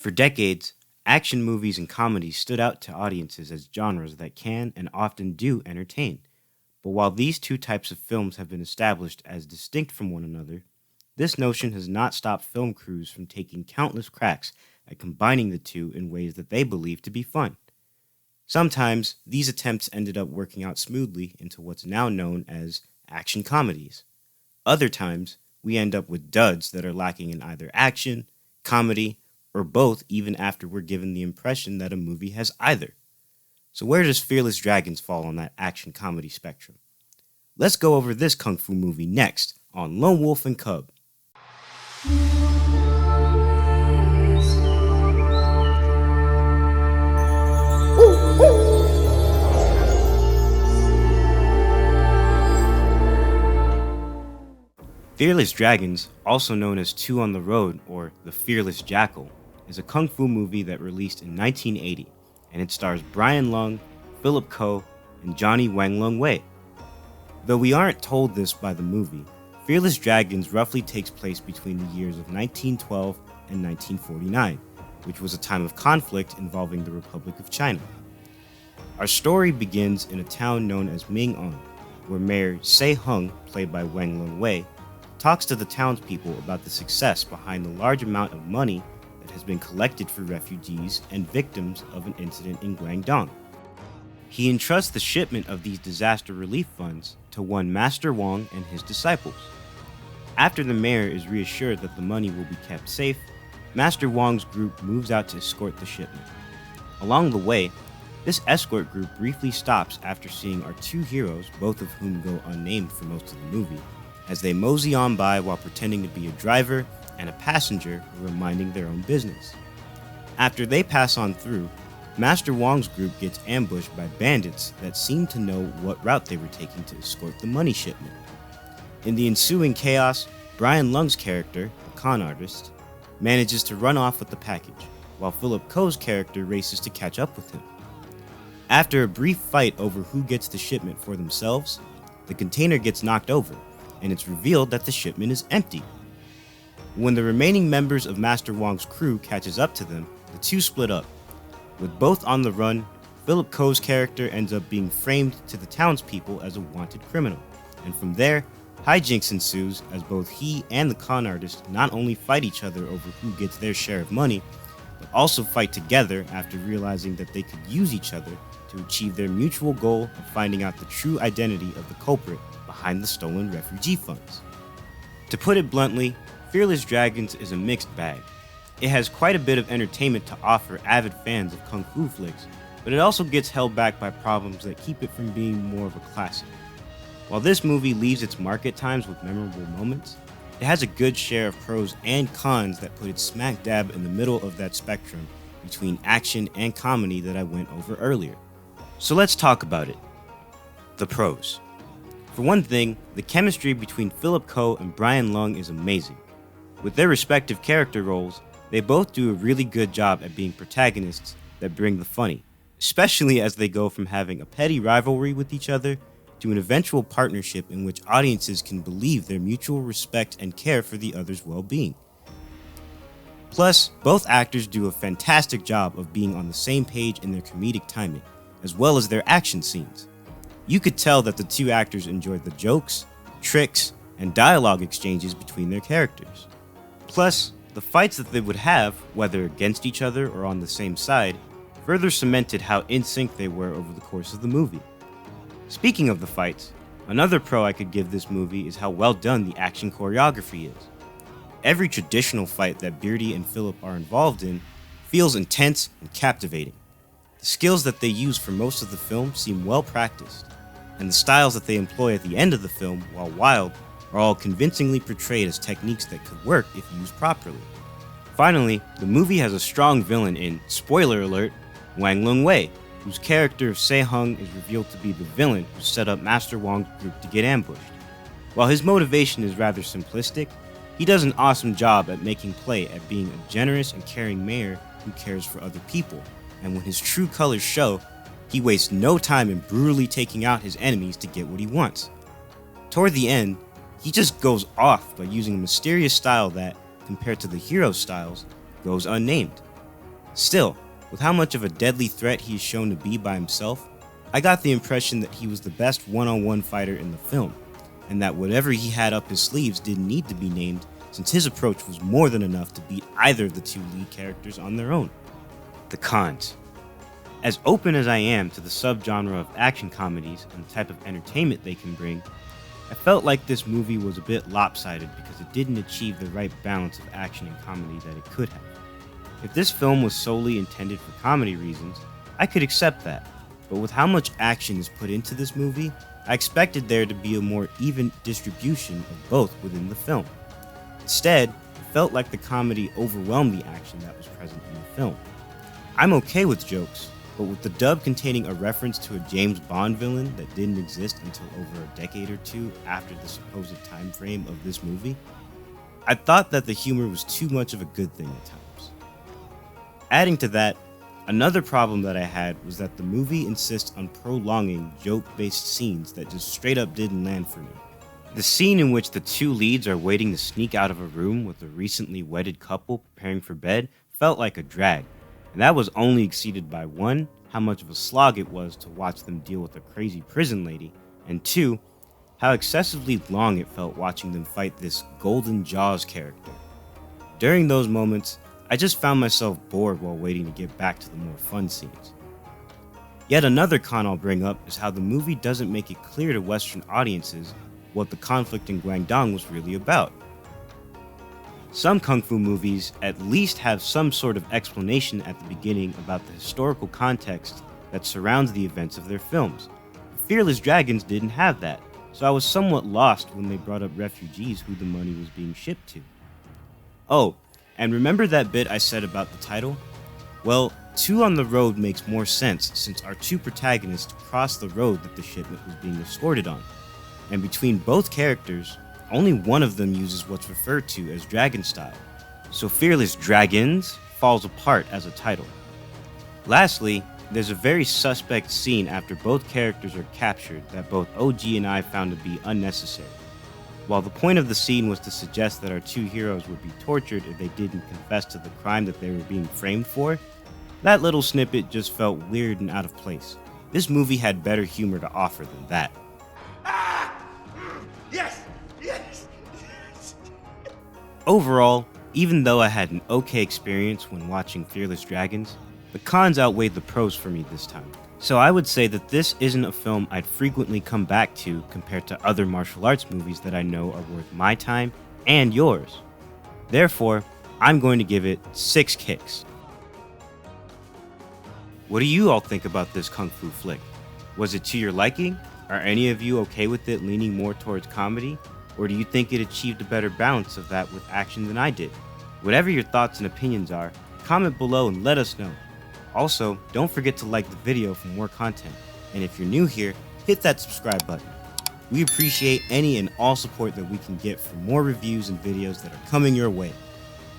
For decades, action movies and comedies stood out to audiences as genres that can and often do entertain. But while these two types of films have been established as distinct from one another, this notion has not stopped film crews from taking countless cracks at combining the two in ways that they believe to be fun. Sometimes, these attempts ended up working out smoothly into what's now known as action comedies. Other times, we end up with duds that are lacking in either action, comedy, or both, even after we're given the impression that a movie has either. So, where does Fearless Dragons fall on that action comedy spectrum? Let's go over this kung fu movie next on Lone Wolf and Cub. Fearless Dragons, also known as Two on the Road or The Fearless Jackal, is a kung fu movie that released in 1980, and it stars Brian Lung, Philip Ko, and Johnny Wang Lung Wei. Though we aren't told this by the movie, Fearless Dragons roughly takes place between the years of 1912 and 1949, which was a time of conflict involving the Republic of China. Our story begins in a town known as Ming'an, where Mayor Se Hung, played by Wang Lung Wei, talks to the townspeople about the success behind the large amount of money that has been collected for refugees and victims of an incident in Guangdong. He entrusts the shipment of these disaster relief funds to one Master Wong and his disciples. After the mayor is reassured that the money will be kept safe, Master Wong's group moves out to escort the shipment. Along the way, this escort group briefly stops after seeing our two heroes, both of whom go unnamed for most of the movie, as they mosey on by while pretending to be a driver and a passenger who are minding their own business. After they pass on through, Master Wong's group gets ambushed by bandits that seem to know what route they were taking to escort the money shipment. In the ensuing chaos, Brian Lung's character, a con artist, manages to run off with the package, while Philip Ko's character races to catch up with him. After a brief fight over who gets the shipment for themselves, the container gets knocked over, and it's revealed that the shipment is empty. When the remaining members of Master Wong's crew catches up to them, the two split up. With both on the run, Philip Ko's character ends up being framed to the townspeople as a wanted criminal, and from there, hijinks ensues as both he and the con artist not only fight each other over who gets their share of money, but also fight together after realizing that they could use each other to achieve their mutual goal of finding out the true identity of the culprit behind the stolen refugee funds. To put it bluntly, Fearless Dragons is a mixed bag. It has quite a bit of entertainment to offer avid fans of kung fu flicks, but it also gets held back by problems that keep it from being more of a classic. While this movie leaves its mark at times with memorable moments, it has a good share of pros and cons that put it smack dab in the middle of that spectrum between action and comedy that I went over earlier. So let's talk about it. The pros. For one thing, the chemistry between Philip Ko and Brian Lung is amazing. With their respective character roles, they both do a really good job at being protagonists that bring the funny, especially as they go from having a petty rivalry with each other to an eventual partnership in which audiences can believe their mutual respect and care for the other's well-being. Plus, both actors do a fantastic job of being on the same page in their comedic timing, as well as their action scenes. You could tell that the two actors enjoyed the jokes, tricks, and dialogue exchanges between their characters. Plus, the fights that they would have, whether against each other or on the same side, further cemented how in sync they were over the course of the movie. Speaking of the fights, another pro I could give this movie is how well done the action choreography is. Every traditional fight that Beardy and Philip are involved in feels intense and captivating. The skills that they use for most of the film seem well practiced, and the styles that they employ at the end of the film, while wild, are all convincingly portrayed as techniques that could work if used properly. Finally, the movie has a strong villain in, spoiler alert, Wang Lung Wei, whose character of Se Hung is revealed to be the villain who set up Master Wong's group to get ambushed. While his motivation is rather simplistic, he does an awesome job at making play at being a generous and caring mayor who cares for other people, and when his true colors show, he wastes no time in brutally taking out his enemies to get what he wants. Toward the end, he just goes off by using a mysterious style that, compared to the hero's styles, goes unnamed. Still, with how much of a deadly threat he is shown to be by himself, I got the impression that he was the best one-on-one fighter in the film, and that whatever he had up his sleeves didn't need to be named since his approach was more than enough to beat either of the two lead characters on their own. The cons. As open as I am to the subgenre of action comedies and the type of entertainment they can bring, I felt like this movie was a bit lopsided because it didn't achieve the right balance of action and comedy that it could have. If this film was solely intended for comedy reasons, I could accept that, but with how much action is put into this movie, I expected there to be a more even distribution of both within the film. Instead, it felt like the comedy overwhelmed the action that was present in the film. I'm okay with jokes, but with the dub containing a reference to a James Bond villain that didn't exist until over a decade or two after the supposed time frame of this movie, I thought that the humor was too much of a good thing at times. Adding to that, another problem that I had was that the movie insists on prolonging joke-based scenes that just straight up didn't land for me. The scene in which the two leads are waiting to sneak out of a room with a recently wedded couple preparing for bed felt like a drag, and that was only exceeded by one, how much of a slog it was to watch them deal with a crazy prison lady, and two, how excessively long it felt watching them fight this Golden Jaws character. During those moments, I just found myself bored while waiting to get back to the more fun scenes. Yet another con I'll bring up is how the movie doesn't make it clear to Western audiences what the conflict in Guangdong was really about. Some kung fu movies at least have some sort of explanation at the beginning about the historical context that surrounds the events of their films. Fearless Dragons didn't have that, so I was somewhat lost when they brought up refugees who the money was being shipped to. Oh, and remember that bit I said about the title? Well, Two on the Road makes more sense since our two protagonists cross the road that the shipment was being escorted on, and between both characters, only one of them uses what's referred to as dragon style, so Fearless Dragons falls apart as a title. Lastly, there's a very suspect scene after both characters are captured that both OG and I found to be unnecessary. While the point of the scene was to suggest that our two heroes would be tortured if they didn't confess to the crime that they were being framed for, that little snippet just felt weird and out of place. This movie had better humor to offer than that. Yes! Overall, even though I had an okay experience when watching Fearless Dragons, the cons outweighed the pros for me this time. So I would say that this isn't a film I'd frequently come back to compared to other martial arts movies that I know are worth my time and yours. Therefore, I'm going to give it 6 kicks. What do you all think about this kung fu flick? Was it to your liking? Are any of you okay with it leaning more towards comedy? Or do you think it achieved a better balance of that with action than I did? Whatever your thoughts and opinions are, comment below and let us know. Also, don't forget to like the video for more content, and if you're new here, hit that subscribe button. We appreciate any and all support that we can get for more reviews and videos that are coming your way.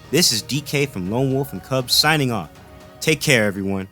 This is DK from Lone Wolf and Cubs signing off. Take care, everyone.